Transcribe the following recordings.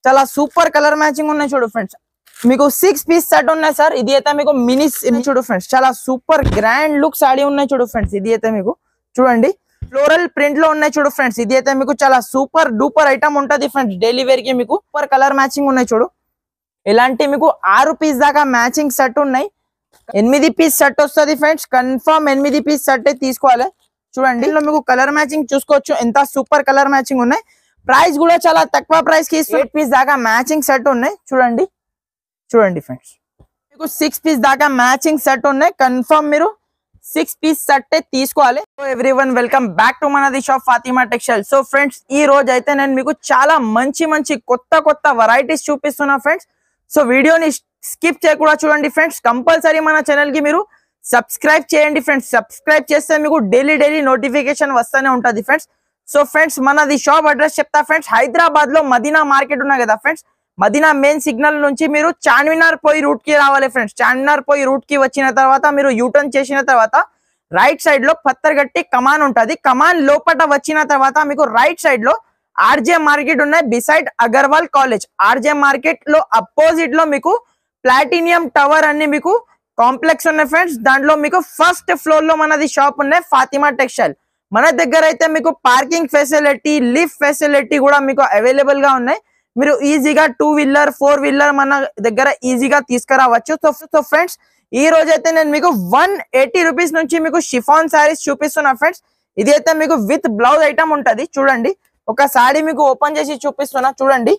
చాలా super colour matching ఉన్నాయి చూడు ఫ్రెండ్స్. మీకు 6 పీస్ సెట్ ఉన్నాయి సార్. ఇది అయితే మీకు మినీ చూడు ఫ్రెండ్స్, చాలా సూపర్ గ్రాండ్ లుక్ సాడీ ఉన్నాయి చూడు ఫ్రెండ్స్. ఇది అయితే మీకు చూడండి ఫ్లోరల్ ప్రింట్ లో ఉన్నాయి చూడు ఫ్రెండ్స్. ఇది అయితే మీకు చాలా సూపర్ డూపర్ ఐటమ్ ఉంటది ఫ్రెండ్స్. డైలీ వేర్ కి మీకు సూపర్ కలర్ మ్యాచింగ్ ఉన్నాయి చూడు. ఇలాంటి మీకు 6 పీస్ దాకా మ్యాచింగ్ సెట్ ఉన్నాయి. 8 పీస్ సెట్ వస్తుంది ఫ్రెండ్స్. కన్ఫర్మ్ 8 పీస్ సెట్ తీసుకోవాలి. చూడండి ఇందులో మీకు కలర్ మ్యాచింగ్ చూసుకోవచ్చు, ఎంత సూపర్ కలర్ మ్యాచింగ్ ఉన్నాయి. ప్రైస్ కూడా చాలా తక్కువ ప్రైస్ కి 8 పీస్ దాకా మ్యాచింగ్ సెట్ ఉన్నాయి. చూడండి చూడండి ఫ్రెండ్స్, మీకు 6 పీస్ దాకా మ్యాచింగ్ సెట్ ఉన్నాయి. కన్ఫర్మ్ మీరు 6 పీస్ సెట్ తీసుకోవాలి. ఎవ్రీవన్ వెల్కమ్ బ్యాక్ టు మనది shop Fatima textile. So friends ఈ రోజు అయితే నేను మీకు చాలా మంచి కొత్త వెరైటీస్ చూపిస్తున్నా ఫ్రెండ్స్. సో వీడియోని స్కిప్ చేయకుండా చూడండి ఫ్రెండ్స్. కంపల్సరీ మన ఛానల్ కి మీరు సబ్స్క్రైబ్ చేయండి ఫ్రెండ్స్. సబ్స్క్రైబ్ చేస్తే మీకు డైలీ నోటిఫికేషన్ వస్తూనే ఉంటుంది ఫ్రెండ్స్. సో ఫ్రెండ్స్ మనది షాప్ అడ్రస్ చెప్తా ఫ్రెండ్స్. హైదరాబాద్ లో మదీనా మార్కెట్ ఉన్నాయి కదా ఫ్రెండ్స్, మదీనా మెయిన్ సిగ్నల్ నుంచి మీరు చార్మినార్ పోయి రూట్ కి రావాలి ఫ్రెండ్స్. చార్మినార్ పోయి రూట్ కి వచ్చిన తర్వాత మీరు యూటర్న్ చేసిన తర్వాత రైట్ సైడ్ లో పత్తర్గట్టి కమాన్ ఉంటది. కమాన్ లోపట వచ్చిన తర్వాత మీకు రైట్ సైడ్ లో ఆర్జే మార్కెట్ ఉన్నాయి beside Agarwal college. RJ market లో అపోజిట్ లో మీకు ప్లాటినియం టవర్ అన్ని మీకు కాంప్లెక్స్ ఉన్నాయి ఫ్రెండ్స్. దాంట్లో మీకు ఫస్ట్ ఫ్లోర్ లో మనది షాప్ ఉన్నాయి ఫాతిమా టెక్స్టైల్. మన దగ్గర అయితే మీకు పార్కింగ్ ఫెసిలిటీ, లిఫ్ట్ ఫెసిలిటీ కూడా మీకు అవైలబుల్ గా ఉన్నాయి. మీరు ఈజీగా 2 వీలర్ 4 వీలర్ మన దగ్గర ఈజీగా తీసుకురావచ్చు. సో ఫ్రెండ్స్ ఈ రోజు అయితే నేను మీకు 180 రూపీస్ నుంచి మీకు షిఫాన్ శారీస్ చూపిస్తున్నా ఫ్రెండ్స్. ఇది అయితే మీకు విత్ బ్లౌజ్ ఐటమ్ ఉంటది. చూడండి ఒక సారీ మీకు ఓపెన్ చేసి చూపిస్తున్నా. చూడండి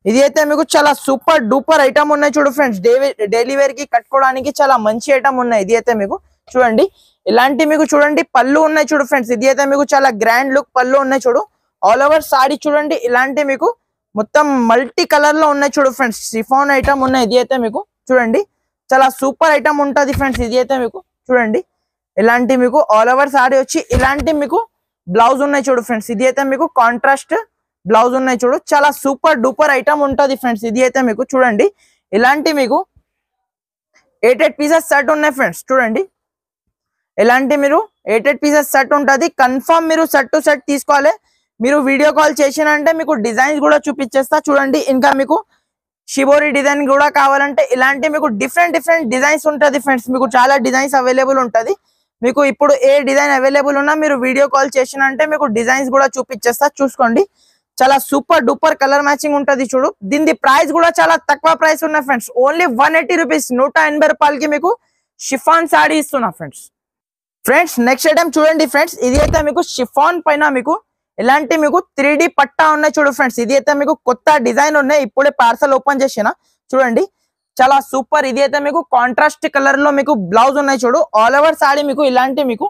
ఇది అయితే మీకు చాలా సూపర్ డూపర్ ఐటమ్ ఉన్నాయి చూడు ఫ్రెండ్స్. డైలీ వేర్ కి కట్టుకోవడానికి చాలా మంచి ఐటమ్ ఉన్నాయి. ఇది అయితే మీకు చూడండి ఇలాంటి మీకు చూడండి పళ్ళు ఉన్నాయి చూడు ఫ్రెండ్స్. ఇది అయితే మీకు చాలా గ్రాండ్ లుక్ పళ్ళు ఉన్నాయి చూడు. ఆల్ ఓవర్ సారీ చూడండి ఇలాంటి మీకు మొత్తం మల్టీ కలర్ లో ఉన్నాయి చూడు ఫ్రెండ్స్. షిఫాన్ ఐటమ్ ఉన్నాయి. ఇది అయితే మీకు చూడండి చాలా సూపర్ ఐటమ్ ఉంటది ఫ్రెండ్స్. ఇది అయితే మీకు చూడండి ఇలాంటి మీకు ఆల్ ఓవర్ సారీ వచ్చి ఇలాంటి మీకు బ్లౌజ్ ఉన్నాయి చూడు ఫ్రెండ్స్. ఇది అయితే మీకు కాంట్రాస్ట్ బ్లౌజ్ ఉన్నాయి చూడు. చాలా సూపర్ డూపర్ ఐటమ్ ఉంటది ఫ్రెండ్స్. ఇది అయితే మీకు చూడండి ఇలాంటి మీకు 8 పీసెస్ సెట్ ఉన్నాయి ఫ్రెండ్స్. చూడండి ఇలాంటి మీరు 8 పీసెస్ సెట్ ఉంటది. కన్ఫర్మ్ మీరు సెట్ టు సెట్ తీసుకోవాలి. మీరు వీడియో కాల్ చేసినంటే మీకు డిజైన్స్ కూడా చూపించేస్తా. చూడండి ఇంకా మీకు షిబోరి డిజైన్ కూడా కావాలంటే ఇలాంటి మీకు డిఫరెంట్ డిజైన్స్ ఉంటది ఫ్రెండ్స్. మీకు చాలా డిజైన్స్ అవైలబుల్ ఉంటది. మీకు ఇప్పుడు ఏ డిజైన్ అవైలబుల్ ఉన్నా మీరు వీడియో కాల్ చేసినంటే మీకు డిజైన్స్ కూడా చూపించేస్తా. చూసుకోండి చాలా సూపర్ డూపర్ కలర్ మ్యాచింగ్ ఉంటది చూడు. దీని ప్రైస్ కూడా చాలా తక్కువ ప్రైస్ ఉన్నాయి ఫ్రెండ్స్. ఓన్లీ 180 రూపీస్ 180 రూపాయలకి మీకు షిఫాన్ సాడీ ఇస్తున్నా ఫ్రెండ్స్. నెక్స్ట్ ఐటమ్ చూడండి ఫ్రెండ్స్. ఇది అయితే మీకు షిఫాన్ పైన మీకు ఇలాంటి మీకు 3D పట్టా ఉన్నాయి చూడు ఫ్రెండ్స్. ఇది అయితే మీకు కొత్త డిజైన్ ఉన్నాయి. ఇప్పుడే పార్సల్ ఓపెన్ చేసిన. చూడండి చాలా సూపర్. ఇది అయితే మీకు కాంట్రాస్ట్ కలర్ లో మీకు బ్లౌజ్ ఉన్నాయి చూడు. ఆల్ ఓవర్ సాడీ మీకు ఇలాంటి మీకు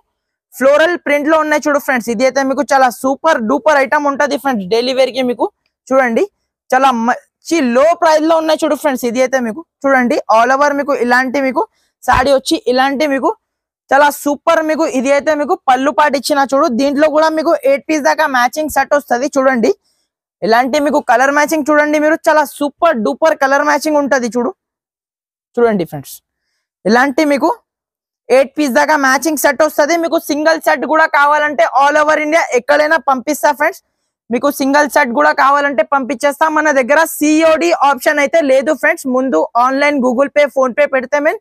ఫ్లోరల్ ప్రింట్ లో ఉన్నాయి చూడు ఫ్రెండ్స్. ఇది అయితే మీకు చాలా సూపర్ డూపర్ ఐటమ్ ఉంటది ఫ్రెండ్స్. డైలీ వేర్ కి మీకు చూడండి చాలా మంచి లో ప్రైస్ లో ఉన్నాయి చూడు ఫ్రెండ్స్. ఇది అయితే మీకు చూడండి ఆల్ ఓవర్ మీకు ఇలాంటి మీకు సాడీ వచ్చి ఇలాంటి మీకు చాలా సూపర్ మీకు ఇది అయితే మీకు పళ్ళు పాటు ఇచ్చిన చూడు. దీంట్లో కూడా మీకు 8 పీస్ దాకా మ్యాచింగ్ సెట్ వస్తుంది. చూడండి ఇలాంటి మీకు కలర్ మ్యాచింగ్ చూడండి మీరు చాలా సూపర్ డూపర్ కలర్ మ్యాచింగ్ ఉంటది చూడు. చూడండి ఫ్రెండ్స్ ఇలాంటి మీకు 8 పీస్ దాకా మ్యాచింగ్ సెట్ వస్తుంది. మీకు సింగిల్ సెట్ కూడా కావాలంటే ఆల్ ఓవర్ ఇండియా ఎక్కడైనా పంపిస్తా ఫ్రెండ్స్. మీకు సింగిల్ సెట్ కూడా కావాలంటే పంపించేస్తా. మన దగ్గర COD ఆప్షన్ అయితే లేదు ఫ్రెండ్స్. ముందు online Google pay phone pay పెడితే మేము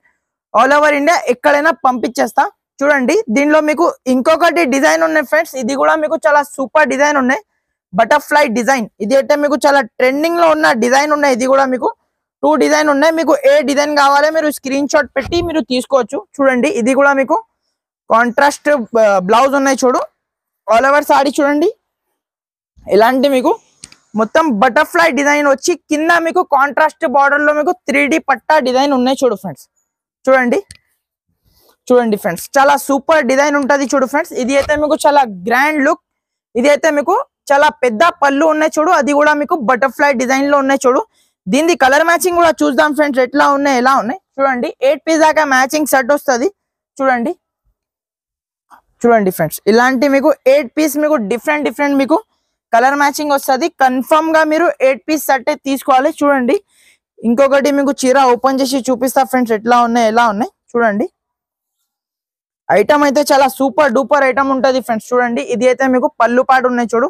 ఆల్ ఓవర్ ఇండియా ఎక్కడైనా పంపించేస్తా. చూడండి దీనిలో మీకు ఇంకొకటి డిజైన్ ఉన్నాయి ఫ్రెండ్స్. ఇది కూడా మీకు చాలా సూపర్ డిజైన్ ఉన్నాయి. Butterfly design. ఇది అయితే మీకు చాలా ట్రెండింగ్ లో ఉన్న డిజైన్ ఉన్నాయి. ఇది కూడా మీకు 2 డిజైన్ ఉన్నాయి. మీకు ఏ డిజైన్ కావాలో మీరు స్క్రీన్ షాట్ పెట్టి మీరు తీసుకోవచ్చు. చూడండి ఇది కూడా మీకు కాంట్రాస్ట్ బ్లౌజ్ ఉన్నాయి చూడు. ఆల్ ఓవర్ సారీ చూడండి ఇలాంటి మీకు మొత్తం బటర్ఫ్లై డిజైన్ వచ్చి కింద మీకు కాంట్రాస్ట్ బార్డర్ లో మీకు 3D పట్టా డిజైన్ ఉన్నాయి చూడు ఫ్రెండ్స్. చూడండి ఫ్రెండ్స్ చాలా సూపర్ డిజైన్ ఉంటది చూడు ఫ్రెండ్స్. ఇది అయితే మీకు చాలా గ్రాండ్ లుక్. ఇది అయితే మీకు చాలా పెద్ద పళ్ళు ఉన్నాయి చూడు. అది కూడా మీకు బటర్ఫ్లై డిజైన్ లో ఉన్నాయి చూడు. దీని కలర్ మ్యాచింగ్ కూడా చూద్దాం ఫ్రెండ్స్ ఎట్లా ఉన్నాయి ఎలా ఉన్నాయి. చూడండి 8 పీస్ దాకా మ్యాచింగ్ సెట్ వస్తుంది. చూడండి ఫ్రెండ్స్ ఇలాంటి మీకు 8 పీస్ మీకు డిఫరెంట్ మీకు కలర్ మ్యాచింగ్ వస్తుంది. కన్ఫర్మ్ గా మీరు 8 పీస్ సెట్ తీసుకోవాలి. చూడండి ఇంకొకటి మీకు చీర ఓపెన్ చేసి చూపిస్తా ఫ్రెండ్స్ ఎట్లా ఉన్నాయి ఎలా ఉన్నాయి. చూడండి ఐటమ్ అయితే చాలా సూపర్ డూపర్ ఐటమ్ ఉంటది ఫ్రెండ్స్. చూడండి ఇది అయితే మీకు పళ్ళు పాటు ఉన్నాయి చూడు.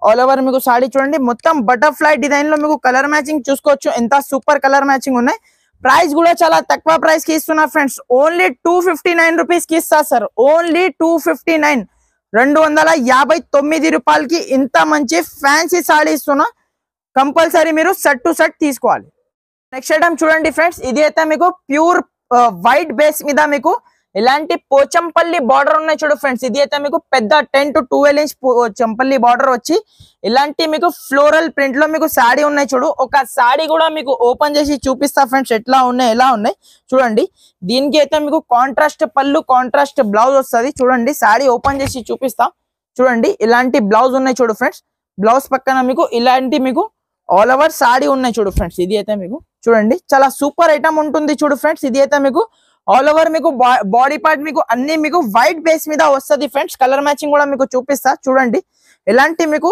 ఆల్ ఓవర్ మీకు సాడీ చూడండి మొత్తం బటర్ఫ్లై డిజైన్ లో మీకు కలర్ మ్యాచింగ్ చూసుకోవచ్చు ఎంత సూపర్ కలర్ మ్యాచింగ్ ఉన్నాయి ప్రైస్ కూడా చాలా తక్కువ ప్రైస్ కి ఇస్తున్నా ఫ్రెండ్స్ ఓన్లీ 259 రూపీస్ కి ఇస్తా సార్ ఓన్లీ 259 259 రూపాయలకి ఇంత మంచి ఫ్యాన్సీ సాడీ ఇస్తున్నా కంపల్సరీ మీరు సెట్ టు సెట్ తీసుకోవాలి నెక్స్ట్ ఐటమ్ చూడండి ఫ్రెండ్స్ ఇది అయితే మీకు ప్యూర్ వైట్ బేస్ మీద మీకు ఇలాంటి పోచంపల్లి బార్డర్ ఉన్నాయి చూడు ఫ్రెండ్స్ ఇది అయితే మీకు పెద్ద 10 to 12 ఇంచ్ పోచంపల్లి బార్డర్ వచ్చి ఇలాంటి మీకు ఫ్లోరల్ ప్రింట్ లో మీకు సాడీ ఉన్నాయి చూడు ఒక సాడీ కూడా మీకు ఓపెన్ చేసి చూపిస్తా ఫ్రెండ్స్ ఎట్లా ఉన్నాయి ఎలా ఉన్నాయి చూడండి దీనికి అయితే మీకు కాంట్రాస్ట్ పళ్ళు కాంట్రాస్ట్ బ్లౌజ్ వస్తుంది చూడండి సాడీ ఓపెన్ చేసి చూపిస్తా చూడండి ఇలాంటి బ్లౌజ్ ఉన్నాయి చూడు ఫ్రెండ్స్ బ్లౌజ్ పక్కన మీకు ఇలాంటి మీకు ఆల్ ఓవర్ సాడీ ఉన్నాయి చూడు ఫ్రెండ్స్ ఇది అయితే మీకు చూడండి చాలా సూపర్ ఐటమ్ ఉంటుంది చూడు ఫ్రెండ్స్ ఇది అయితే మీకు ఆల్ ఓవర్ మీకు బాడీ పార్ట్ మీకు అన్ని మీకు వైట్ బేస్ మీద వస్తుంది ఫ్రెండ్స్ కలర్ మ్యాచింగ్ కూడా మీకు చూపిస్తా చూడండి ఇలాంటి మీకు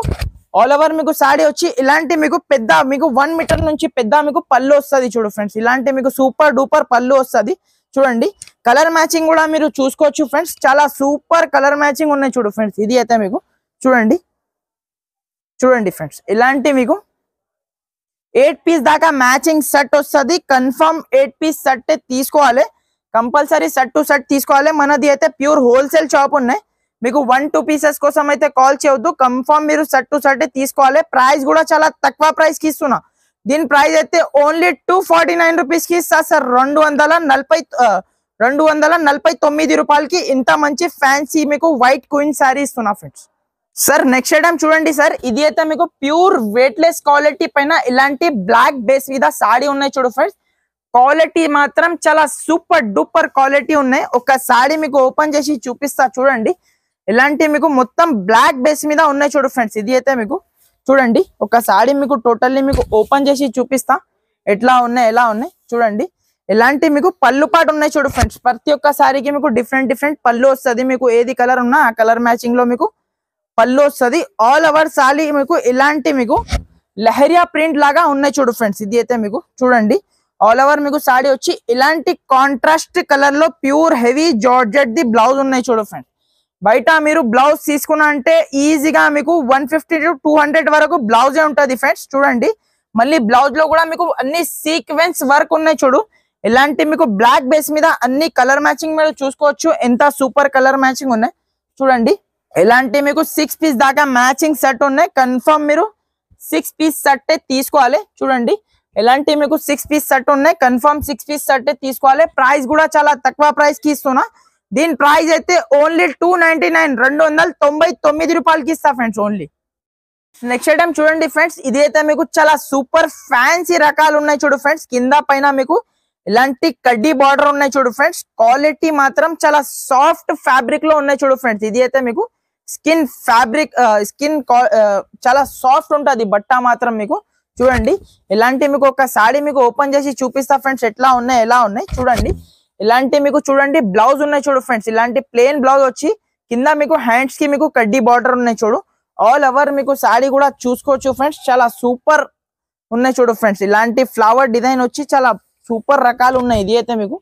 ఆల్ ఓవర్ మీకు సాడీ వచ్చి ఇలాంటి మీకు పెద్ద మీకు 1 మీటర్ నుంచి పెద్ద మీకు పళ్ళు వస్తుంది చూడు ఫ్రెండ్స్ ఇలాంటి మీకు సూపర్ డూపర్ పళ్ళు వస్తుంది చూడండి కలర్ మ్యాచింగ్ కూడా మీరు చూసుకోవచ్చు ఫ్రెండ్స్ చాలా సూపర్ కలర్ మ్యాచింగ్ ఉన్నాయి చూడు ఫ్రెండ్స్ ఇది అయితే మీకు చూడండి ఫ్రెండ్స్ ఇలాంటి మీకు 8 పీస్ దాకా మ్యాచింగ్ సెట్ వస్తుంది కన్ఫర్మ్ 8 పీస్ సెట్ తీసుకోవాలి కంపల్సరీ సెట్ టు సెట్ తీసుకోవాలి మనది అయితే ప్యూర్ హోల్సేల్ షాప్ ఉన్నాయి మీకు 1-2 పీసెస్ కోసం అయితే కాల్ చేయొద్దు కన్ఫర్మ్ మీరు సెట్ టు సెట్ తీసుకోవాలి ప్రైస్ కూడా చాలా తక్కువ ప్రైస్ కి ఇస్తున్నా దీని ప్రైస్ అయితే ఓన్లీ 249 రూపీస్ కి ఇస్తా సార్ 249 రూపాయలకి ఇంత మంచి ఫ్యాన్సీ మీకు వైట్ క్వీన్ సారీ ఇస్తున్నా ఫ్రెండ్స్ సార్ నెక్స్ట్ ఐటమ్ చూడండి సార్ ఇది అయితే మీకు ప్యూర్ వెయిట్లెస్ క్వాలిటీ పైన ఇలాంటి బ్లాక్ బేస్ మీద సాడీ ఉన్నాయి చూడు ఫ్రెండ్స్ క్వాలిటీ మాత్రం చాలా సూపర్ డూపర్ క్వాలిటీ ఉన్నాయి ఒక సాడీ మీకు ఓపెన్ చేసి చూపిస్తా చూడండి ఇలాంటి మీకు మొత్తం బ్లాక్ బేస్ మీద ఉన్నాయి చూడు ఫ్రెండ్స్ ఇది అయితే మీకు చూడండి ఒక సాడీ మీకు టోటల్లీ మీకు ఓపెన్ చేసి చూపిస్తా ఎట్లా ఉన్నాయి ఎలా ఉన్నాయి చూడండి ఇలాంటి మీకు పళ్ళు పాటు ఉన్నాయి చూడు ఫ్రెండ్స్ ప్రతి ఒక్క సారీకి మీకు డిఫరెంట్ పళ్ళు వస్తుంది మీకు ఏది కలర్ ఉన్నా ఆ కలర్ మ్యాచింగ్ లో మీకు పళ్ళు వస్తుంది ఆల్ ఓవర్ సారీ మీకు ఇలాంటి మీకు లహరియా ప్రింట్ లాగా ఉన్నాయి చూడు ఫ్రెండ్స్ ఇది అయితే మీకు చూడండి ఆల్ ఓవర్ మీకు సాడీ వచ్చి ఇలాంటి కాంట్రాస్ట్ కలర్ లో pure heavy georgette the blouse ఉన్నాయి చూడు ఫ్రెండ్స్ బయట మీరు బ్లౌజ్ తీసుకున్నా అంటే ఈజీగా మీకు 150 to 200 వరకు బ్లౌజే ఉంటుంది ఫ్రెండ్స్ చూడండి మళ్ళీ బ్లౌజ్ లో కూడా మీకు అన్ని సీక్వెన్స్ వర్క్ ఉన్నాయి చూడు ఇలాంటి మీకు బ్లాక్ బేస్ మీద అన్ని కలర్ మ్యాచింగ్ మీరు చూసుకోవచ్చు ఎంత సూపర్ కలర్ మ్యాచింగ్ ఉన్నాయి చూడండి ఇలాంటి మీకు 6 పీస్ దాకా మ్యాచింగ్ సెట్ ఉన్నాయి కన్ఫర్మ్ మీరు 6 పీస్ సెట్ తీసుకోవాలి చూడండి ఇలాంటి మీకు 6 పీస్ సెట్ ఉన్నాయి కన్ఫర్మ్ 6 పీస్ సెట్ తీసుకోవాలి ప్రైస్ కూడా చాలా తక్కువ ప్రైస్ కి ఇస్తున్నా దీని ప్రైస్ అయితే ఓన్లీ 299 రూపాయలకి ఇస్తా ఫ్రెండ్స్ ఓన్లీ నెక్స్ట్ ఐటమ్ చూడండి ఫ్రెండ్స్ ఇది అయితే మీకు చాలా సూపర్ ఫ్యాన్సీ రకాలు ఉన్నాయి చూడు ఫ్రెండ్స్ కింద పైన మీకు ఇలాంటి కడ్డీ బార్డర్ ఉన్నాయి చూడు ఫ్రెండ్స్ క్వాలిటీ మాత్రం చాలా సాఫ్ట్ ఫ్యాబ్రిక్ లో ఉన్నాయి చూడు ఫ్రెండ్స్ ఇది అయితే మీకు స్కిన్ ఫ్యాబ్రిక్ స్కిన్ చాలా సాఫ్ట్ ఉంటుంది బట్ట మాత్రం మీకు చూడండి ఇలాంటి మీకు ఒక సాడీ మీకు ఓపెన్ చేసి చూపిస్తా ఫ్రెండ్స్ ఎట్లా ఉన్నాయి ఎలా ఉన్నాయి చూడండి ఇలాంటి మీకు చూడండి బ్లౌజ్ ఉన్నాయి చూడు ఫ్రెండ్స్ ఇలాంటి ప్లెయిన్ బ్లౌజ్ వచ్చి కింద మీకు హ్యాండ్స్ కి మీకు కడ్డీ బార్డర్ ఉన్నాయి చూడు ఆల్ ఓవర్ మీకు సాడీ కూడా చూసుకోవచ్చు ఫ్రెండ్స్ చాలా సూపర్ ఉన్నాయి చూడు ఫ్రెండ్స్ ఇలాంటి ఫ్లవర్ డిజైన్ వచ్చి చాలా సూపర్ రకాలు ఉన్నాయి ఇది అయితే మీకు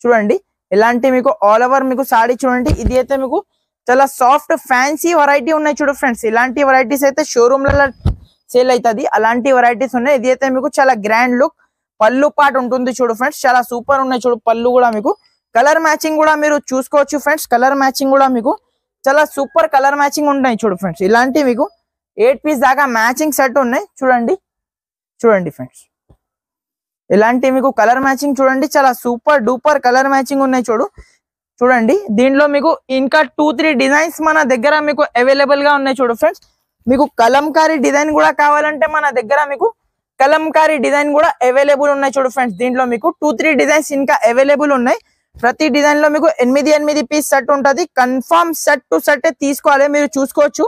చూడండి ఇలాంటి మీకు ఆల్ ఓవర్ మీకు సాడీ చూడండి ఇది అయితే మీకు చాలా సాఫ్ట్ ఫ్యాన్సీ వెరైటీ ఉన్నాయి చూడు ఫ్రెండ్స్ ఇలాంటి వెరైటీస్ అయితే షోరూమ్లలో సేల్ అవుతుంది అలాంటి వెరైటీస్ ఉన్నాయి ఇది అయితే మీకు చాలా గ్రాండ్ లుక్ పళ్ళు పాటు ఉంటుంది చూడు ఫ్రెండ్స్ చాలా సూపర్ ఉన్నాయి చూడు పళ్ళు కూడా మీకు కలర్ మ్యాచింగ్ కూడా మీరు చూసుకోవచ్చు ఫ్రెండ్స్ కలర్ మ్యాచింగ్ కూడా మీకు చాలా సూపర్ కలర్ మ్యాచింగ్ ఉన్నాయి చూడు ఫ్రెండ్స్ ఇలాంటి మీకు 8 పీస్ దాకా మ్యాచింగ్ సెట్ ఉన్నాయి చూడండి ఫ్రెండ్స్ ఇలాంటి మీకు కలర్ మ్యాచింగ్ చూడండి చాలా సూపర్ డూపర్ కలర్ మ్యాచింగ్ ఉన్నాయి చూడండి దీంట్లో మీకు ఇంకా 2-3 డిజైన్స్ మన దగ్గర మీకు అవైలబుల్ గా ఉన్నాయి చూడు ఫ్రెండ్స్ మీకు కలంకారీ డిజైన్ కూడా కావాలంటే మన దగ్గర మీకు కలంకారీ డిజైన్ కూడా అవైలబుల్ ఉన్నాయి చూడు ఫ్రెండ్స్ దీంట్లో మీకు 2-3 డిజైన్స్ ఇంకా అవైలబుల్ ఉన్నాయి ప్రతి డిజైన్ లో మీకు 8 పీస్ సెట్ ఉంటుంది కన్ఫర్మ్ సెట్ టు సెట్ తీసుకోవాలి మీరు చూసుకోవచ్చు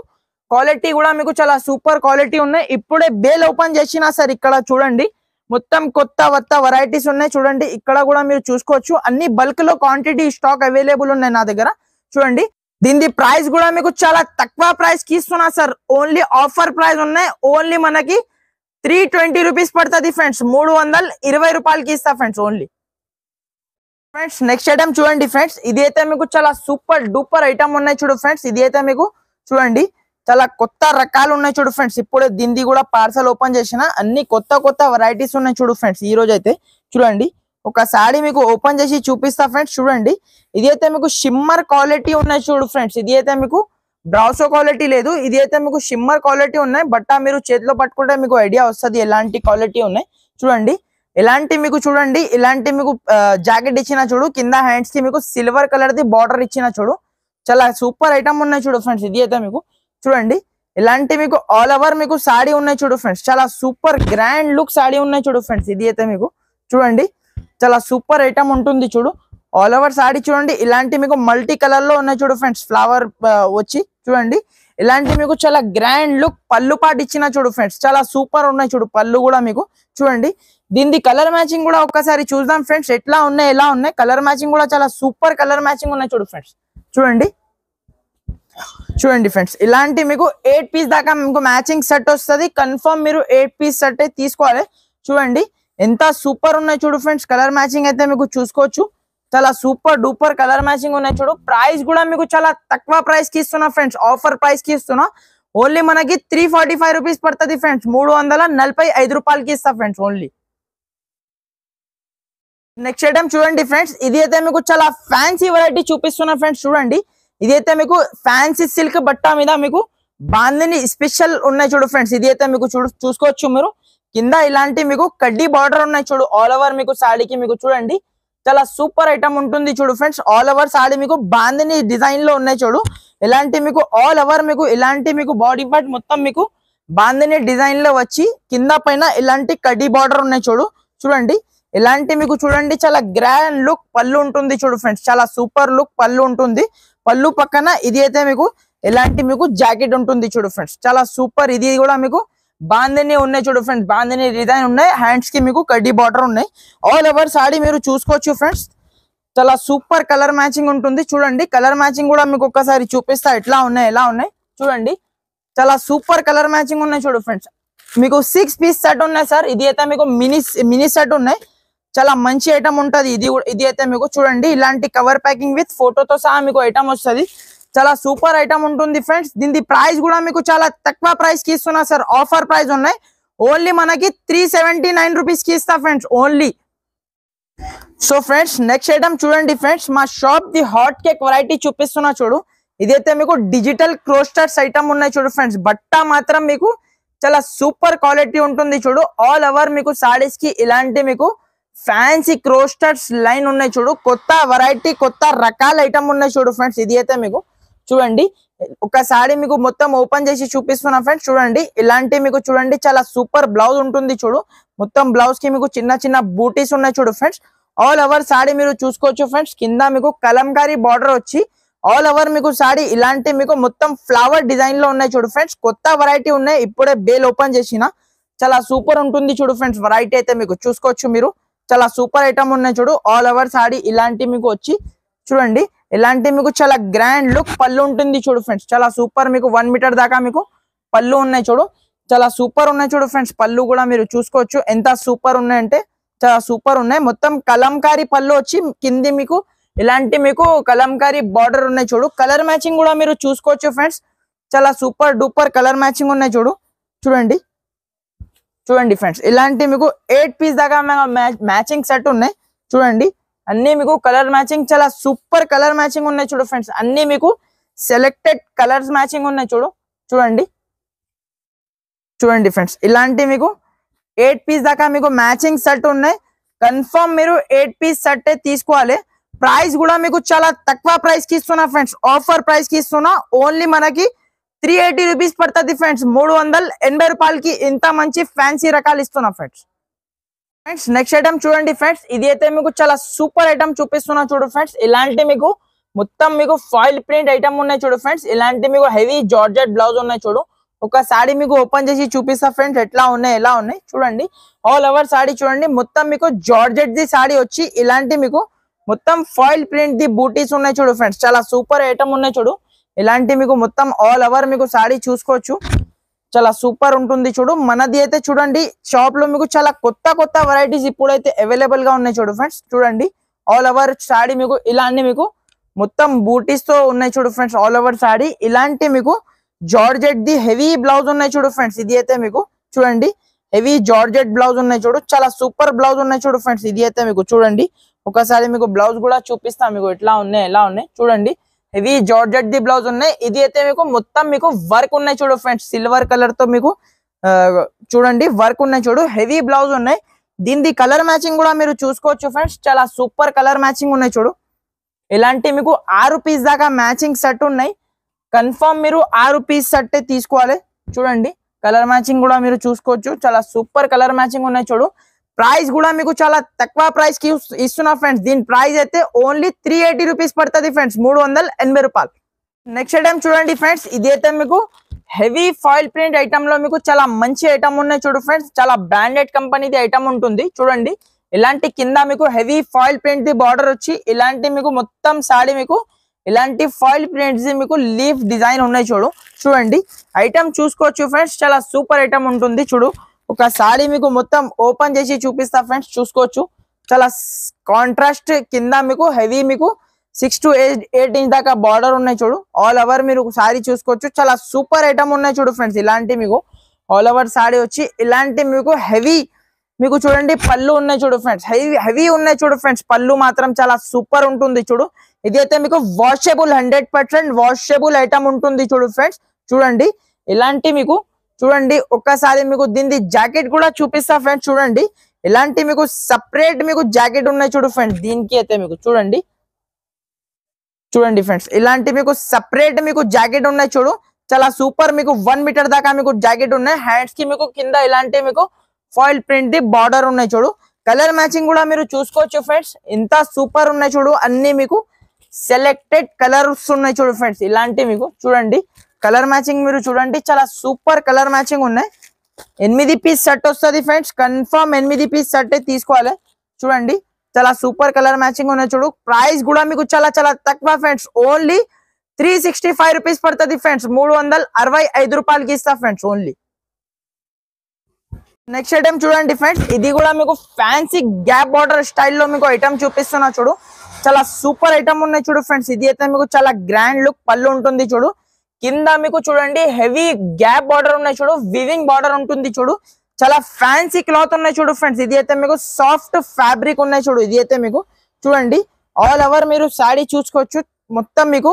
క్వాలిటీ కూడా మీకు చాలా సూపర్ క్వాలిటీ ఉన్నాయి ఇప్పుడే బేల్ ఓపెన్ చేసినా సార్ ఇక్కడ చూడండి మొత్తం కొత్త వెరైటీస్ ఉన్నాయి చూడండి ఇక్కడ కూడా మీరు చూసుకోవచ్చు అన్ని బల్క్ లో క్వాంటిటీ స్టాక్ అవైలబుల్ ఉన్నాయి నా దగ్గర చూడండి దీని ప్రైస్ కూడా మీకు చాలా తక్కువ ప్రైస్ కి ఇస్తున్నా సార్ ఓన్లీ ఆఫర్ ప్రైస్ ఉన్నాయి ఓన్లీ మనకి 320 రూపీస్ పడుతుంది ఫ్రెండ్స్ 320 రూపాయలకి ఇస్తా friends only friends next item చూడండి ఫ్రెండ్స్ ఇది అయితే మీకు చాలా సూపర్ డూపర్ ఐటమ్ ఉన్నాయి చూడు ఫ్రెండ్స్ ఇది అయితే మీకు చూడండి చాలా కొత్త రకాలు ఉన్నాయి చూడు ఫ్రెండ్స్. ఇప్పుడే దీన్ని కూడా పార్సల్ ఓపెన్ చేసిన, అన్ని కొత్త కొత్త వెరైటీస్ ఉన్నాయి చూడు ఫ్రెండ్స్. ఈ రోజు అయితే చూడండి ఒక సారీ మీకు ఓపెన్ చేసి చూపిస్తా ఫ్రెండ్స్. చూడండి ఇది అయితే మీకు షిమ్మర్ క్వాలిటీ ఉన్నాయి చూడు ఫ్రెండ్స్. ఇది అయితే మీకు బ్రాసో క్వాలిటీ లేదు, ఇది అయితే మీకు షిమ్మర్ క్వాలిటీ ఉన్నాయి. బట్ మీరు చేతిలో పట్టుకుంటే మీకు ఐడియా వస్తుంది ఎలాంటి క్వాలిటీ ఉన్నాయి. చూడండి ఎలాంటి మీకు చూడండి ఇలాంటి మీకు జాకెట్ ఇచ్చిన చూడు, కింద హ్యాండ్స్ కి మీకు సిల్వర్ కలర్ ది బార్డర్ ఇచ్చిన చూడు, చాలా సూపర్ ఐటమ్ ఉన్నాయి చూడు ఫ్రెండ్స్. ఇది అయితే మీకు చూడండి ఇలాంటి మీకు ఆల్ ఓవర్ మీకు సాడీ ఉన్నాయి చూడు ఫ్రెండ్స్. చాలా సూపర్ గ్రాండ్ లుక్ సాడీ ఉన్నాయి చూడు ఫ్రెండ్స్. ఇది అయితే మీకు చూడండి చాలా సూపర్ ఐటమ్ ఉంటుంది చూడు. ఆల్ ఓవర్ సాడీ చూడండి ఇలాంటి మీకు మల్టీ కలర్ లో ఉన్నాయి చూడు ఫ్రెండ్స్. ఫ్లవర్ వచ్చి చూడండి ఇలాంటి మీకు చాలా గ్రాండ్ లుక్ పళ్ళు పాటు ఇచ్చిన చూడు ఫ్రెండ్స్. చాలా సూపర్ ఉన్నాయి చూడు పళ్ళు కూడా మీకు. చూడండి దీని కలర్ మ్యాచింగ్ కూడా ఒక్కసారి చూద్దాం ఫ్రెండ్స్ ఎట్లా ఉన్నాయి ఎలా ఉన్నాయి. కలర్ మ్యాచింగ్ కూడా చాలా సూపర్ కలర్ మ్యాచింగ్ ఉన్నాయి చూడు ఫ్రెండ్స్. చూడండి చూడండి ఫ్రెండ్స్ ఇలాంటి మీకు 8 పీస్ దాకా మీకు మ్యాచింగ్ సెట్ వస్తుంది. కన్ఫర్మ్ మీరు 8 పీస్ సెట్ తీసుకోవాలి. చూడండి ఎంత సూపర్ ఉన్నాయి చూడు ఫ్రెండ్స్. కలర్ మ్యాచింగ్ అయితే మీకు చూసుకోవచ్చు, చాలా సూపర్ డూపర్ కలర్ మ్యాచింగ్ ఉన్నాయి చూడు. ప్రైస్ కూడా మీకు చాలా తక్కువ ప్రైస్ కి ఇస్తున్నా ఫ్రెండ్స్, ఆఫర్ ప్రైస్ కి ఇస్తున్నా. ఓన్లీ మనకి 345 రూపీస్ పడుతుంది ఫ్రెండ్స్. 345 రూపాయలకి ఇస్తా ఫ్రెండ్స్ ఓన్లీ. నెక్స్ట్ ఐటమ్ చూడండి ఫ్రెండ్స్, ఇది అయితే మీకు చాలా ఫ్యాన్సీ వెరైటీ చూపిస్తున్నా ఫ్రెండ్స్. చూడండి ఇది అయితే మీకు ఫ్యాన్సీ సిల్క్ బట్ట మీద మీకు బాందిని స్పెషల్ ఉన్నాయి చూడు ఫ్రెండ్స్. ఇది అయితే మీకు చూసుకోవచ్చు మీరు. కింద ఇలాంటి మీకు కడ్డీ బార్డర్ ఉన్నాయి చూడు ఆల్ ఓవర్ మీకు సాడీకి. మీకు చూడండి చాలా సూపర్ ఐటమ్ ఉంటుంది చూడు ఫ్రెండ్స్. ఆల్ ఓవర్ సాడీ మీకు బాందిని డిజైన్ లో ఉన్నాయి చూడు. ఇలాంటి మీకు ఆల్ ఓవర్ మీకు ఇలాంటి మీకు బాడీ పార్ట్ మొత్తం మీకు బాందిని డిజైన్ లో వచ్చి కింద పైన ఇలాంటి కడ్డీ బార్డర్ ఉన్నాయి చూడు. చూడండి ఇలాంటి మీకు చూడండి చాలా గ్రాండ్ లుక్ పళ్ళు ఉంటుంది చూడు ఫ్రెండ్స్. చాలా సూపర్ లుక్ పళ్ళు ఉంటుంది. పళ్ళు పక్కన ఇది అయితే మీకు ఇలాంటి మీకు జాకెట్ ఉంటుంది చూడు ఫ్రెండ్స్. చాలా సూపర్. ఇది కూడా మీకు బాందిని ఉన్నాయి చూడు ఫ్రెండ్స్. బాందిని డిజైన్ ఉన్నాయి, హ్యాండ్స్ కి మీకు కడ్డీ బార్డర్ ఉన్నాయి. ఆల్ ఓవర్ సాడీ మీరు చూసుకోవచ్చు ఫ్రెండ్స్. చాలా సూపర్ కలర్ మ్యాచింగ్ ఉంటుంది. చూడండి కలర్ మ్యాచింగ్ కూడా మీకు ఒక్కసారి చూపిస్తా ఎట్లా ఉన్నాయి ఎలా ఉన్నాయి. చూడండి చాలా సూపర్ కలర్ మ్యాచింగ్ ఉన్నాయి చూడు ఫ్రెండ్స్. మీకు 6 పీస్ సెట్ ఉన్నాయి సార్. ఇది అయితే మీకు మినీ సెట్ ఉన్నాయి. చాలా మంచి ఐటమ్ ఉంటది. ఇది అయితే మీకు చూడండి ఇలాంటి కవర్ ప్యాకింగ్ విత్ ఫోటోతో సహా మీకు ఐటమ్ వస్తుంది. చాలా సూపర్ ఐటమ్ ఉంటుంది ఫ్రెండ్స్. దీని ప్రైస్ కూడా మీకు చాలా తక్కువ ప్రైస్ కి ఇస్తున్నా సార్, ఆఫర్ ప్రైస్ ఉన్నాయి. ఓన్లీ మనకి 379 రూపీస్ కి ఇస్తా friends only. So friends next item చూడండి ఫ్రెండ్స్, మా shop the hot cake variety చూపిస్తున్నా చూడు. ఇదైతే మీకు డిజిటల్ క్రోస్టర్స్ ఐటమ్ ఉన్నాయి చూడు ఫ్రెండ్స్. బట్ట మాత్రం మీకు చాలా సూపర్ క్వాలిటీ ఉంటుంది చూడు. ఆల్ ఓవర్ మీకు సారీస్ కి ఇలాంటి మీకు ఫ్యాన్సీ క్రోస్టర్స్ లైన్ ఉన్నాయి చూడు. కొత్త వెరైటీ కొత్త రకాల ఐటమ్ ఉన్నాయి చూడు ఫ్రెండ్స్. ఇది అయితే మీకు చూడండి ఒకసారి మీకు మొత్తం ఓపెన్ చేసి చూపిస్తున్నా ఫ్రెండ్స్. చూడండి ఇలాంటి మీకు చూడండి చాలా సూపర్ బ్లౌజ్ ఉంటుంది చూడు. మొత్తం బ్లౌజ్ కి మీకు చిన్న చిన్న బూటీస్ ఉన్నాయి చూడు ఫ్రెండ్స్. ఆల్ ఓవర్ సాడీ మీరు చూసుకోవచ్చు ఫ్రెండ్స్. కింద మీకు కలంకారీ బార్డర్ వచ్చి ఆల్ ఓవర్ మీకు సాడీ ఇలాంటి మీకు మొత్తం ఫ్లవర్ డిజైన్ లో ఉన్నాయి చూడు ఫ్రెండ్స్. కొత్త వెరైటీ ఉన్నాయి, ఇప్పుడే బేల్ ఓపెన్ చేసిన. చాలా సూపర్ ఉంటుంది చూడు ఫ్రెండ్స్. వెరైటీ అయితే మీకు చూసుకోవచ్చు మీరు. చాలా సూపర్ ఐటమ్ ఉన్నాయి చూడు. ఆల్ ఓవర్ సాడీ ఇలాంటి మీకు వచ్చి చూడండి ఇలాంటి మీకు చాలా గ్రాండ్ లుక్ పళ్ళు ఉంటుంది చూడు ఫ్రెండ్స్. చాలా సూపర్ మీకు 1 మీటర్ దాకా మీకు పళ్ళు ఉన్నాయి చూడు. చాలా సూపర్ ఉన్నాయి చూడు ఫ్రెండ్స్. పళ్ళు కూడా మీరు చూసుకోవచ్చు ఎంత సూపర్ ఉన్నాయంటే చాలా సూపర్ ఉన్నాయి. మొత్తం కలంకారీ పళ్ళు వచ్చి కింది మీకు ఇలాంటి మీకు కలంకారీ బార్డర్ ఉన్నాయి చూడు. కలర్ మ్యాచింగ్ కూడా మీరు చూసుకోవచ్చు ఫ్రెండ్స్. చాలా సూపర్ డూపర్ కలర్ మ్యాచింగ్ ఉన్నాయి చూడు. చూడండి చూడండి ఫ్రెండ్స్ ఇలాంటి మీకు 8 పీస్ దాకా మ్యాచింగ్ సెట్ ఉన్నాయి. చూడండి అన్ని మీకు కలర్ మ్యాచింగ్ చాలా సూపర్ కలర్ మ్యాచింగ్ ఉన్నాయి చూడు ఫ్రెండ్స్. అన్ని మీకు సెలెక్టెడ్ కలర్స్ మ్యాచింగ్ ఉన్నాయి చూడు. చూడండి చూడండి ఫ్రెండ్స్ ఇలాంటి మీకు 8 పీస్ దాకా మీకు మ్యాచింగ్ సెట్ ఉన్నాయి. కన్ఫర్మ్ మీరు 8 పీస్ సెట్ తీసుకోవాలి. ప్రైస్ కూడా మీకు చాలా తక్కువ ప్రైస్ కి ఇస్తున్నా ఫ్రెండ్స్, ఆఫర్ ప్రైస్ కి ఇస్తున్నా. ఓన్లీ మనకి 380 రూపీస్ పడుతుంది ఫ్రెండ్స్. 380 రూపాయలకి ఇంత మంచి ఫ్యాన్సీ రకాలు ఇస్తున్నా ఫ్రెండ్స్. నెక్స్ట్ ఐటమ్ చూడండి ఫ్రెండ్స్, ఇది అయితే మీకు చాలా సూపర్ ఐటమ్ చూపిస్తున్నా చూడు ఫ్రెండ్స్. ఇలాంటి మీకు మొత్తం మీకు ఫాయిల్ ప్రింట్ ఐటమ్ ఉన్నాయి చూడు ఫ్రెండ్స్. ఇలాంటి మీకు హెవీ జార్జెట్ బ్లౌజ్ ఉన్నాయి చూడు. ఒక సాడీ మీకు ఓపెన్ చేసి చూపిస్తా ఫ్రెండ్స్ ఎట్లా ఉన్నాయి ఎలా ఉన్నాయి. చూడండి ఆల్ ఓవర్ సాడీ చూడండి. మొత్తం మీకు జార్జెట్ ది సాడీ వచ్చి ఇలాంటి మీకు మొత్తం ఫాయిల్ ప్రింట్ ది బూటీస్ ఉన్నాయి చూడు ఫ్రెండ్స్. చాలా సూపర్ ఐటమ్ ఉన్నాయి చూడు. ఇలాంటి మీకు మొత్తం ఆల్ ఓవర్ మీకు సాడీ చూసుకోవచ్చు. చాలా సూపర్ ఉంటుంది చూడు. మనది అయితే చూడండి షాప్ లో మీకు చాలా కొత్త కొత్త వెరైటీస్ ఇప్పుడైతే అవైలబుల్ గా ఉన్నాయి చూడు ఫ్రెండ్స్. చూడండి ఆల్ ఓవర్ సాడీ మీకు ఇలాంటి మీకు మొత్తం బూటీస్ తో ఉన్నాయి చూడు ఫ్రెండ్స్. ఆల్ ఓవర్ సాడీ ఇలాంటి మీకు జార్జెట్ ది హెవీ బ్లౌజ్ ఉన్నాయి చూడు ఫ్రెండ్స్. ఇది అయితే మీకు చూడండి హెవీ జార్జెట్ బ్లౌజ్ ఉన్నాయి చూడు, చాలా సూపర్ బ్లౌజ్ ఉన్నాయి చూడు ఫ్రెండ్స్. ఇది అయితే మీకు చూడండి ఒకసారి మీకు బ్లౌజ్ కూడా చూపిస్తా మీకు ఎట్లా ఉన్నాయి ఎలా ఉన్నాయి చూడండి. హెవీ జార్జెట్ ది బ్లౌజ్ ఉన్నాయి. ఇది అయితే మీకు మొత్తం మీకు వర్క్ ఉన్నాయి చూడు ఫ్రెండ్స్, సిల్వర్ కలర్ తో మీకు చూడండి వర్క్ ఉన్నాయి చూడు, హెవీ బ్లౌజ్ ఉన్నాయి. దీని కలర్ మ్యాచింగ్ కూడా మీరు చూసుకోవచ్చు ఫ్రెండ్స్, చాలా సూపర్ కలర్ మ్యాచింగ్ ఉన్నాయి చూడు. ఇలాంటి మీకు 6 పీస్ దాకా మ్యాచింగ్ సెట్ ఉన్నాయి. కన్ఫర్మ్ మీరు 6 పీస్ సెట్ తీసుకోవాలి. చూడండి కలర్ మ్యాచింగ్ కూడా మీరు చూసుకోవచ్చు, చాలా సూపర్ కలర్ మ్యాచింగ్ ఉన్నాయి చూడు. ప్రైస్ కూడా మీకు చాలా తక్కువ ప్రైస్ కి ఇస్తున్నా ఫ్రెండ్స్. దీని ప్రైస్ అయితే ఓన్లీ 380 రూపీస్ పడుతుంది ఫ్రెండ్స్, 380 రూపాయలు. నెక్స్ట్ ఐటమ్ చూడండి ఫ్రెండ్స్, ఇది అయితే మీకు హెవీ ఫాయిల్ ప్రింట్ ఐటమ్ లో మీకు చాలా మంచి ఐటమ్ ఉన్నాయి చూడు ఫ్రెండ్స్. చాలా బ్రాండెడ్ కంపెనీది ఐటమ్ ఉంటుంది చూడండి. ఇలాంటి కింద మీకు heavy foil print the border వచ్చి ఇలాంటి మీకు మొత్తం సాడీ మీకు ఇలాంటి ఫాయిల్ ప్రింట్స్ మీకు లీఫ్ డిజైన్ ఉన్నాయి చూడు. చూడండి ఐటమ్ చూసుకోవచ్చు ఫ్రెండ్స్, చాలా సూపర్ ఐటమ్ ఉంటుంది చూడు. ఒక సాడీ మీకు మొత్తం ఓపెన్ చేసి చూపిస్తా ఫ్రెండ్స్, చూసుకోవచ్చు. చాలా కాంట్రాస్ట్ కింద మీకు హెవీ మీకు 6 to 8 ఇంచ్ దాకా బార్డర్ ఉన్నాయి చూడు. ఆల్ ఓవర్ మీరు సారీ చూసుకోవచ్చు, చాలా సూపర్ ఐటమ్ ఉన్నాయి చూడు ఫ్రెండ్స్. ఇలాంటి మీకు ఆల్ ఓవర్ సారీ వచ్చి ఇలాంటి మీకు హెవీ మీకు చూడండి పళ్ళు ఉన్నాయి చూడు ఫ్రెండ్స్, హెవీ ఉన్నాయి చూడు ఫ్రెండ్స్. పళ్ళు మాత్రం చాలా సూపర్ ఉంటుంది చూడు. ఇది అయితే మీకు వాషబుల్ 100% వాషబుల్ ఐటమ్ ఉంటుంది చూడు ఫ్రెండ్స్. చూడండి ఇలాంటి మీకు చూడండి ఒక్కసారి మీకు దీని జాకెట్ కూడా చూపిస్తా ఫ్రెండ్స్. చూడండి ఇలాంటి మీకు సపరేట్ మీకు జాకెట్ ఉన్నాయి చూడు ఫ్రెండ్స్. దీనికి అయితే మీకు చూడండి చూడండి ఫ్రెండ్స్, ఇలాంటి మీకు సపరేట్ మీకు జాకెట్ ఉన్నాయి చూడు. చాలా సూపర్ మీకు 1 మీటర్ దాకా మీకు జాకెట్ ఉన్నాయి. హ్యాండ్స్ కి మీకు కింద ఇలాంటి మీకు ఫాయిల్ ప్రింట్ ది బార్డర్ ఉన్నాయి చూడు. కలర్ మ్యాచింగ్ కూడా మీరు చూసుకోవచ్చు ఫ్రెండ్స్, ఇంత సూపర్ ఉన్నాయి చూడు. అన్ని మీకు సెలెక్టెడ్ కలర్స్ ఉన్నాయి చూడు ఫ్రెండ్స్. ఇలాంటి మీకు చూడండి కలర్ మ్యాచింగ్ మీరు చూడండి, చాలా సూపర్ కలర్ మ్యాచింగ్ ఉన్నాయి. 8 పీస్ సెట్ వస్తుంది ఫ్రెండ్స్, కన్ఫర్మ్ 8 పీస్ సెట్ తీసుకోవాలి. చూడండి చాలా సూపర్ కలర్ మ్యాచింగ్ ఉన్నాయి చూడు. ప్రైస్ కూడా మీకు చాలా చాలా తక్కువ ఫ్రెండ్స్, ఓన్లీ 365 రూపీస్ పడుతుంది ఫ్రెండ్స్, 365 రూపాయలకి ఇస్తా ఫ్రెండ్స్ ఓన్లీ. నెక్స్ట్ ఐటమ్ చూడండి ఫ్రెండ్స్, ఇది కూడా మీకు ఫ్యాన్సీ గ్యాప్ బార్డర్ స్టైల్లో మీకు ఐటమ్ చూపిస్తున్నా చూడు. చాలా సూపర్ ఐటమ్ ఉన్నాయి చూడు ఫ్రెండ్స్. ఇది అయితే మీకు చాలా గ్రాండ్ లుక్ పళ్ళు ఉంటుంది చూడు. కింద మీకు చూడండి హెవీ గ్యాప్ బార్డర్ ఉన్నాయి చూడు, వివింగ్ బార్డర్ ఉంటుంది చూడు. చాలా ఫ్యాన్సీ క్లాత్ ఉన్నాయి చూడు ఫ్రెండ్స్. ఇది అయితే మీకు సాఫ్ట్ ఫ్యాబ్రిక్ ఉన్నాయి చూడు. ఇది అయితే మీకు చూడండి ఆల్ ఓవర్ మీరు సాడీ చూసుకోవచ్చు. మొత్తం మీకు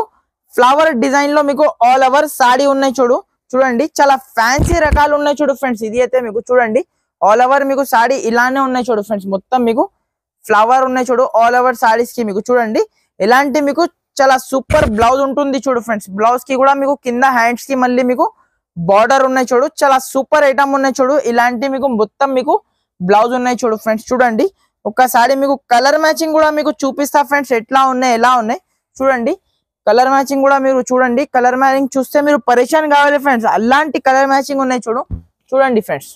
ఫ్లవర్ డిజైన్ లో మీకు ఆల్ ఓవర్ సాడీ ఉన్నాయి చూడు. చూడండి చాలా ఫ్యాన్సీ రకాలు ఉన్నాయి చూడు ఫ్రెండ్స్. ఇది అయితే మీకు చూడండి ఆల్ ఓవర్ మీకు సాడీ ఇలానే ఉన్నాయి చూడు ఫ్రెండ్స్. మొత్తం మీకు ఫ్లవర్ ఉన్నాయి చూడు ఆల్ ఓవర్ సారీస్ కి. మీకు చూడండి ఇలాంటి మీకు చాలా సూపర్ బ్లౌజ్ ఉంటుంది చూడు ఫ్రెండ్స్. బ్లౌజ్ కి కూడా మీకు కింద హ్యాండ్స్ కి మళ్ళీ మీకు బార్డర్ ఉన్నాయి చూడు. చాలా సూపర్ ఐటమ్ ఉన్నాయి చూడు. ఇలాంటి మీకు మొత్తం మీకు బ్లౌజ్ ఉన్నాయి చూడు ఫ్రెండ్స్. చూడండి ఒక్కసారి మీకు కలర్ మ్యాచింగ్ కూడా మీకు చూపిస్తా ఫ్రెండ్స్, ఎట్లా ఉన్నాయి ఎలా ఉన్నాయి చూడండి. కలర్ మ్యాచింగ్ కూడా మీరు చూడండి, కలర్ మ్యాచింగ్ చూస్తే మీరు పరేషాన్ కావాలి ఫ్రెండ్స్. అలాంటి కలర్ మ్యాచింగ్ ఉన్నాయి చూడు. చూడండి ఫ్రెండ్స్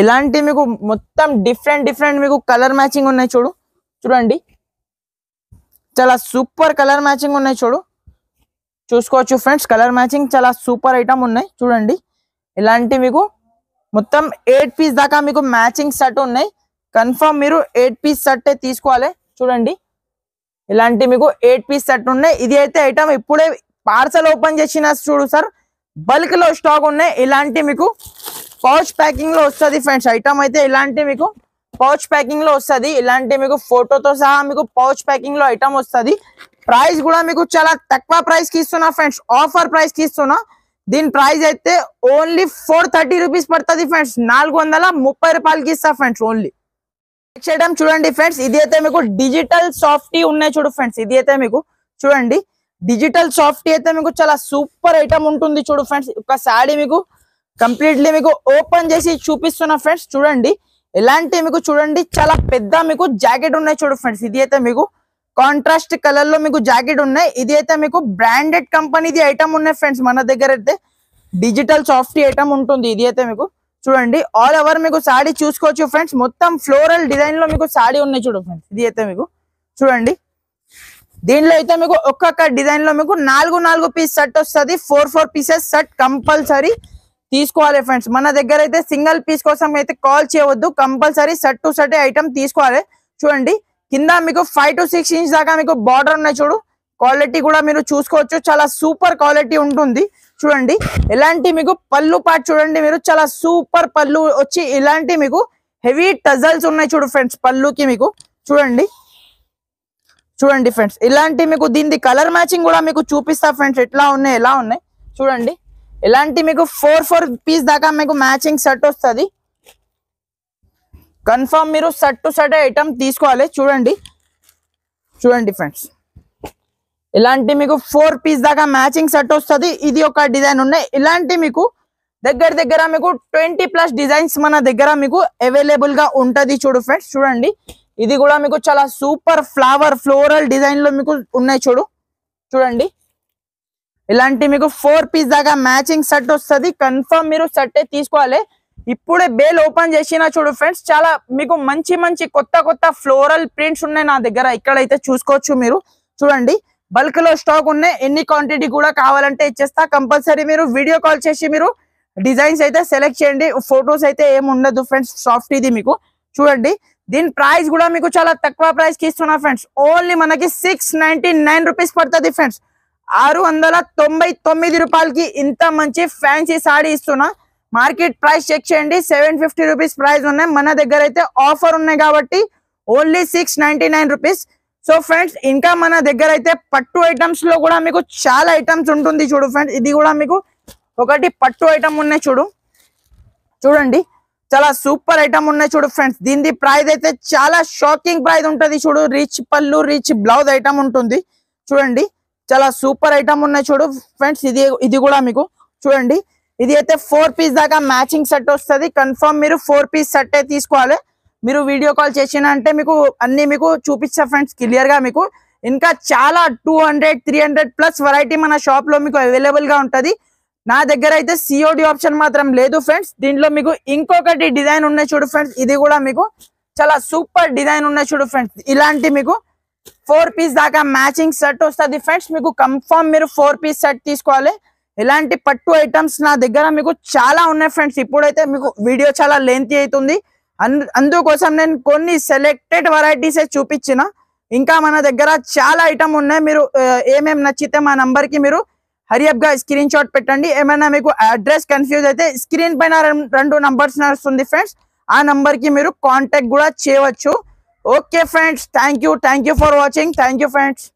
ఇలాంటి మీకు మొత్తం డిఫరెంట్ మీకు కలర్ మ్యాచింగ్ ఉన్నాయి చూడు. చూడండి చాలా సూపర్ కలర్ మ్యాచింగ్ ఉన్నాయి చూడు. చూసుకోవచ్చు ఫ్రెండ్స్, కలర్ మ్యాచింగ్ చాలా సూపర్ ఐటమ్ ఉన్నాయి చూడండి. ఇలాంటి మీకు మొత్తం 8 పీస్ దాకా మీకు మ్యాచింగ్ సెట్ ఉన్నాయి. కన్ఫర్మ్ మీరు 8 పీస్ సెట్ తీసుకోవాలి. చూడండి ఇలాంటి మీకు 8 పీస్ సెట్ ఉన్నాయి. ఇది అయితే ఐటమ్ ఇప్పుడే పార్సల్ ఓపెన్ చేసిన చూడు సార్, బల్క్ లో స్టాక్ ఉన్నాయి. ఇలాంటి మీకు పౌచ్ ప్యాకింగ్ లో వస్తుంది ఫ్రెండ్స్. ఐటమ్ అయితే ఇలాంటి మీకు పౌచ్ ప్యాకింగ్ లో వస్తుంది. ఇలాంటి మీకు ఫోటోతో సహా మీకు పౌచ్ ప్యాకింగ్ లో ఐటమ్ వస్తుంది. ప్రైస్ కూడా మీకు చాలా తక్కువ ప్రైస్ కి ఇస్తున్నా ఫ్రెండ్స్, ఆఫర్ ప్రైస్ కి ఇస్తున్నా. దీని ప్రైస్ అయితే ఓన్లీ 430 రూపీస్ పడుతుంది ఫ్రెండ్స్, 430 రూపాయలకి ఇస్తా ఫ్రెండ్స్ ఓన్లీ. నెక్స్ట్ ఐటమ్ చూడండి ఫ్రెండ్స్, ఇది అయితే మీకు డిజిటల్ సాఫ్టీ ఉన్నాయి చూడు ఫ్రెండ్స్. ఇది అయితే మీకు చూడండి డిజిటల్ సాఫ్టీ అయితే మీకు చాలా సూపర్ ఐటమ్ ఉంటుంది చూడు ఫ్రెండ్స్. ఒక సాడీ మీకు కంప్లీట్లీ మీకు ఓపెన్ చేసి చూపిస్తున్నా ఫ్రెండ్స్. చూడండి ఇలాంటి మీకు చూడండి చాలా పెద్ద మీకు జాకెట్ ఉన్నాయి చూడు ఫ్రెండ్స్. ఇది అయితే మీకు కాంట్రాస్ట్ కలర్ లో మీకు జాకెట్ ఉన్నాయి. ఇది అయితే మీకు బ్రాండెడ్ కంపెనీది ఐటమ్ ఉన్నాయి ఫ్రెండ్స్. మన దగ్గర అయితే డిజిటల్ సాఫ్టీ ఐటమ్ ఉంటుంది. ఇది అయితే మీకు చూడండి ఆల్ ఓవర్ మీకు సాడీ చూసుకోవచ్చు ఫ్రెండ్స్. మొత్తం ఫ్లోరల్ డిజైన్ లో మీకు సాడీ ఉన్నాయి చూడు ఫ్రెండ్స్. ఇది అయితే మీకు చూడండి దీనిలో అయితే మీకు ఒక్కొక్క డిజైన్ లో మీకు 4 పీస్ సెట్ వస్తుంది. 4 పీసెస్ సెట్ కంపల్సరీ తీసుకోవాలి ఫ్రెండ్స్. మన దగ్గర అయితే సింగిల్ పీస్ కోసం అయితే కాల్ చేయవద్దు, compulsory set to set item తీసుకోవాలి. చూడండి కింద మీకు 5 to 6 ఇంచ్ దాకా మీకు బార్డర్ ఉన్నాయి చూడు. క్వాలిటీ కూడా మీరు చూసుకోవచ్చు, చాలా సూపర్ క్వాలిటీ ఉంటుంది చూడండి. ఎలాంటి మీకు పళ్ళు పార్ట్ చూడండి మీరు, చాలా సూపర్ పళ్ళు వచ్చి ఇలాంటి మీకు హెవీ టజల్స్ ఉన్నాయి చూడు ఫ్రెండ్స్ పళ్ళుకి మీకు చూడండి. చూడండి ఫ్రెండ్స్, ఇలాంటి మీకు దీని కలర్ మ్యాచింగ్ కూడా మీకు చూపిస్తా ఫ్రెండ్స్ ఎలా ఉన్నాయి చూడండి. ఇలాంటి మీకు 4 పీస్ దాకా మీకు మ్యాచింగ్ సెట్ వస్తుంది. కన్ఫర్మ్ మీరు సెట్ టు సెట్ ఐటమ్ తీసుకోవాలి చూడండి. చూడండి ఫ్రెండ్స్, ఇలాంటి మీకు 4 పీస్ దాకా మ్యాచింగ్ సెట్ వస్తుంది. ఇది ఒక డిజైన్ ఉన్నాయి. ఇలాంటి మీకు దగ్గర మీకు 20+ డిజైన్స్ మన దగ్గర మీకు అవైలబుల్ గా ఉంటది చూడు ఫ్రెండ్స్. చూడండి, ఇది కూడా మీకు చాలా సూపర్ ఫ్లోరల్ డిజైన్ లో మీకు ఉన్నాయి చూడండి. ఇలాంటి మీకు 4 పీస్ దాకా మ్యాచింగ్ సెట్ వస్తుంది. కన్ఫర్మ్ మీరు సెట్ తీసుకోవాలి. ఇప్పుడే బేల్ ఓపెన్ చేసిన చూడు ఫ్రెండ్స్, చాలా మీకు మంచి కొత్త ఫ్లోరల్ ప్రింట్స్ ఉన్నాయి నా దగ్గర. ఇక్కడైతే చూసుకోవచ్చు మీరు చూడండి. బల్క్ లో స్టాక్ ఉన్నాయి. ఎన్ని క్వాంటిటీ కూడా కావాలంటే ఇచ్చేస్తా. కంపల్సరీ మీరు వీడియో కాల్ చేసి మీరు డిజైన్స్ అయితే సెలెక్ట్ చేయండి. ఫొటోస్ అయితే ఏమి ఉండదు ఫ్రెండ్స్. సాఫ్ట్ ఇది మీకు చూడండి. దీని ప్రైస్ కూడా మీకు చాలా తక్కువ ప్రైస్ కి ఇస్తున్నా ఫ్రెండ్స్. ఓన్లీ మనకి 699 రూపీస్ పడుతుంది ఫ్రెండ్స్. 699 రూపాయలకి ఇంత మంచి ఫ్యాన్సీ సాడీ ఇస్తున్నా. మార్కెట్ ప్రైస్ చెక్ చేయండి, 750 రూపీస్ ప్రైస్ ఉన్నాయి. మన దగ్గర అయితే ఆఫర్ ఉన్నాయి కాబట్టి ఓన్లీ 699 రూపీస్. సో ఫ్రెండ్స్, ఇంకా మన దగ్గర అయితే పట్టు ఐటమ్స్ లో కూడా మీకు చాలా ఐటమ్స్ ఉంటుంది చూడు ఫ్రెండ్స్. ఇది కూడా మీకు ఒకటి పట్టు ఐటమ్ ఉన్నాయి చూడండి. చాలా సూపర్ ఐటమ్ ఉన్నాయి చూడు ఫ్రెండ్స్. దీని ప్రైస్ అయితే చాలా షాకింగ్ ప్రైస్ ఉంటుంది చూడు. రిచ్ పళ్ళు రిచ్ బ్లౌజ్ ఐటమ్ ఉంటుంది చూడండి. చాలా సూపర్ ఐటమ్ ఉన్నాయి చూడు ఫ్రెండ్స్. ఇది కూడా మీకు చూడండి. ఇది అయితే 4 పీస్ దాకా మ్యాచింగ్ సెట్ వస్తుంది. కన్ఫర్మ్ మీరు 4 పీస్ సెట్ తీసుకోవాలి. మీరు వీడియో కాల్ చేసిన అంటే మీకు అన్ని మీకు చూపిస్తా ఫ్రెండ్స్ క్లియర్ గా. మీకు ఇంకా చాలా 200-300+ వెరైటీ మన షాప్ లో మీకు అవైలబుల్ గా ఉంటది. నా దగ్గర అయితే COD ఆప్షన్ మాత్రం లేదు ఫ్రెండ్స్. దీంట్లో మీకు ఇంకొకటి డిజైన్ ఉన్నాయి చూడు ఫ్రెండ్స్. ఇది కూడా మీకు చాలా సూపర్ డిజైన్ ఉన్నాయి చూడు ఫ్రెండ్స్. ఇలాంటి మీకు 4 పీస్ దాకా మ్యాచింగ్ సెట్ వస్తుంది ఫ్రెండ్స్. మీకు కన్ఫర్మ్ మీరు 4 పీస్ సెట్ తీసుకోవాలి. ఇలాంటి పట్టు ఐటమ్స్ నా దగ్గర మీకు చాలా ఉన్నాయి ఫ్రెండ్స్. ఇప్పుడైతే మీకు వీడియో చాలా లెంతీ అవుతుంది. అందుకోసం నేను కొన్ని సెలెక్టెడ్ వెరైటీస్ చూపించిన. ఇంకా మన దగ్గర చాలా ఐటమ్ ఉన్నాయి. మీరు ఏమేమి నచ్చితే మా నంబర్ కి మీరు హరియప్ గా స్క్రీన్ షాట్ పెట్టండి. ఏమైనా మీకు అడ్రస్ కన్ఫ్యూజ్ అయితే స్క్రీన్ పైన 2 నంబర్స్ నడుస్తుంది ఫ్రెండ్స్. ఆ నంబర్ కి మీరు కాంటాక్ట్ కూడా చేయవచ్చు. Okay friends, thank you for watching. Thank you friends.